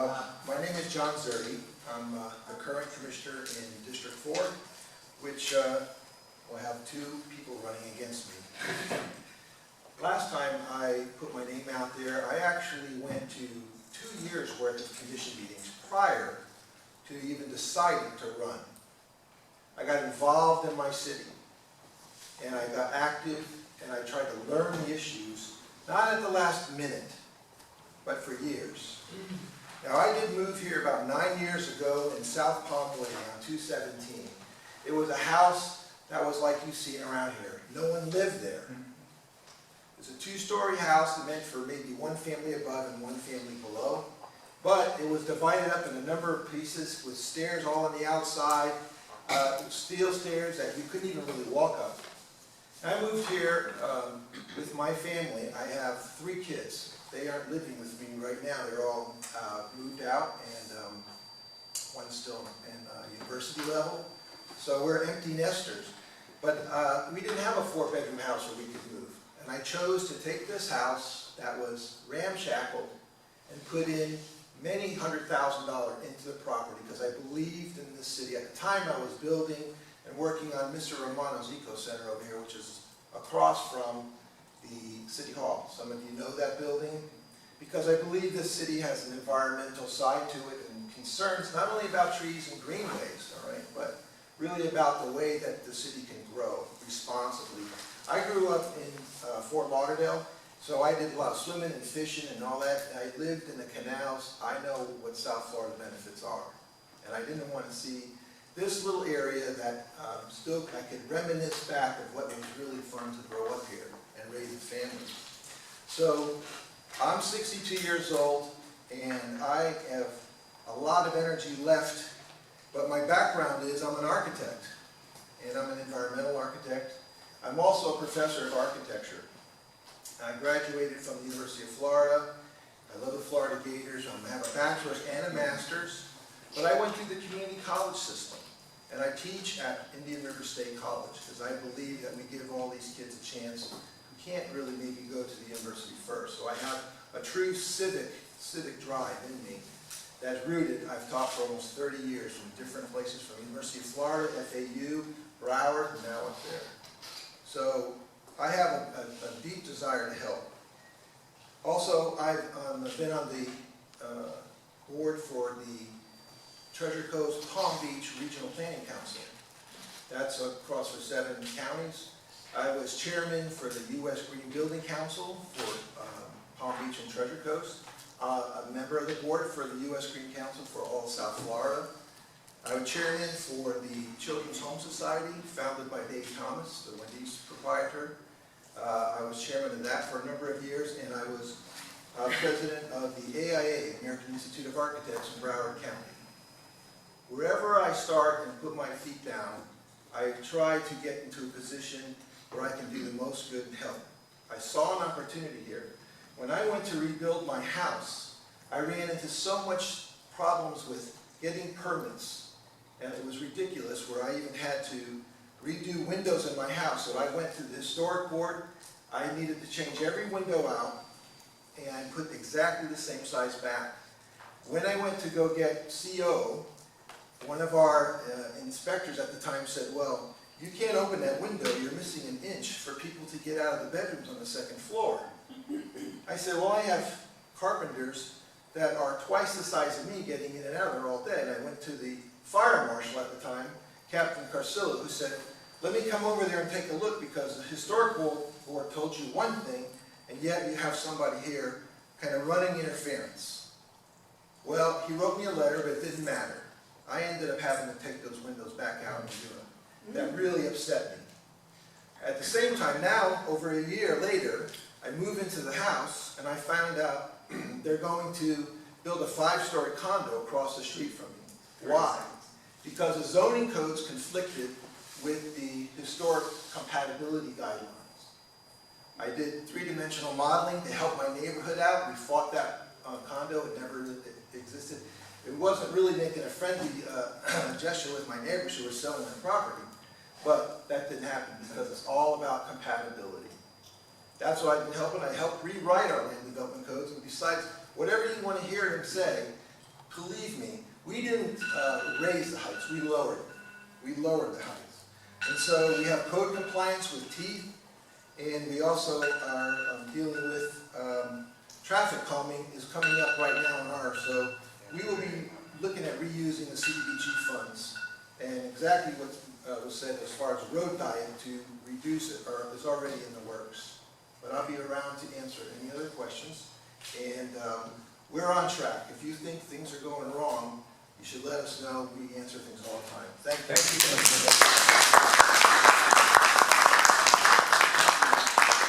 My name is Szerdi. I'm the current commissioner in District 4, which will have two people running against me. Last time I put my name out there, I actually went to 2 years worth of commission meetings prior to even deciding to run. I got involved in my city, and I got active, and I tried to learn the issues, not at the last minute, but for years. Now, I did move here about 9 years ago in South Pompey on 217. It was a house that was like you see around here. No one lived there. It's a 2-story house that meant for maybe one family above and one family below. But it was divided up in a number of pieces with stairs all on the outside, steel stairs that you couldn't even really walk up. I moved here with my family. I have 3 kids. They aren't living with me right now. They're all moved out, and one's still in university level. So we're empty nesters. But we didn't have a 4-bedroom house where we could move. And I chose to take this house that was ramshackled and put in many $100,000 into the property because I believed in this city. At the time I was building and working on Mr. Romano's Eco Center over here, which is across from the City Hall. Some of you know that building because I believe this city has an environmental side to it and concerns not only about trees and greenways, all right, but really about the way that the city can grow responsibly. I grew up in Fort Lauderdale, so I did a lot of swimming and fishing and all that. I lived in the canals. I know what South Florida benefits are. And I didn't want to see this little area that still I could reminisce back of what was really fun to grow up here and raise a family. So I'm 62 years old and I have a lot of energy left, but my background is I'm an architect and I'm an environmental architect. I'm also a professor of architecture. I graduated from the University of Florida. I love the Florida Gators. I have a bachelor's and a master's, but I went through the community college system. And I teach at Indian River State College because I believe that we give all these kids a chance who can't really maybe go to the university first. So I have a true civic drive in me that's rooted. I've taught for almost 30 years from different places, from University of Florida, FAU, Broward, and now up there. So I have a deep desire to help. Also, I've been on the board for the Treasure Coast Palm Beach Regional Planning Council. That's across for 7 counties. I was chairman for the U.S. Green Building Council for Palm Beach and Treasure Coast. A member of the board for the U.S. Green Council for all South Florida. I was chairman for the Children's Home Society, founded by Dave Thomas, the Wendy's proprietor. I was chairman of that for a number of years, and I was president of the AIA, American Institute of Architects in Broward County. Wherever I start and put my feet down, I try to get into a position where I can do the most good and help. I saw an opportunity here. When I went to rebuild my house, I ran into so much problems with getting permits, and it was ridiculous, where I even had to redo windows in my house. So I went to the historic board. I needed to change every window out and put exactly the same size back. When I went to go get CO, one of our inspectors at the time said, well, you can't open that window, you're missing an inch for people to get out of the bedrooms on the 2nd floor. I said, well, I have carpenters that are twice the size of me getting in and out of there all day. And I went to the fire marshal at the time, Captain Carcillo, who said, let me come over there and take a look because the historic board told you one thing, and yet you have somebody here kind of running interference. Well, he wrote me a letter, but it didn't matter. I ended up having to take those windows back out and do it. That really upset me. At the same time, now, over a year later, I move into the house and I found out they're going to build a 5-story condo across the street from me. Why? Because the zoning codes conflicted with the historic compatibility guidelines. I did 3-dimensional modeling to help my neighborhood out. We fought that condo. It never existed. It wasn't really making a friendly gesture with my neighbors who were selling their property, but that didn't happen because it's all about compatibility. That's what I've been helping. I helped rewrite our land development codes, and besides, whatever you want to hear him say, believe me, we didn't raise the heights, we lowered it. We lowered the heights. And so we have code compliance with teeth, and we also are dealing with traffic calming is coming up right now in ours. So we will be looking at reusing the CDBG funds, and exactly what was said as far as road diet to reduce it is already in the works. But I'll be around to answer any other questions. And we're on track. If you think things are going wrong, you should let us know. We answer things all the time. Thank you.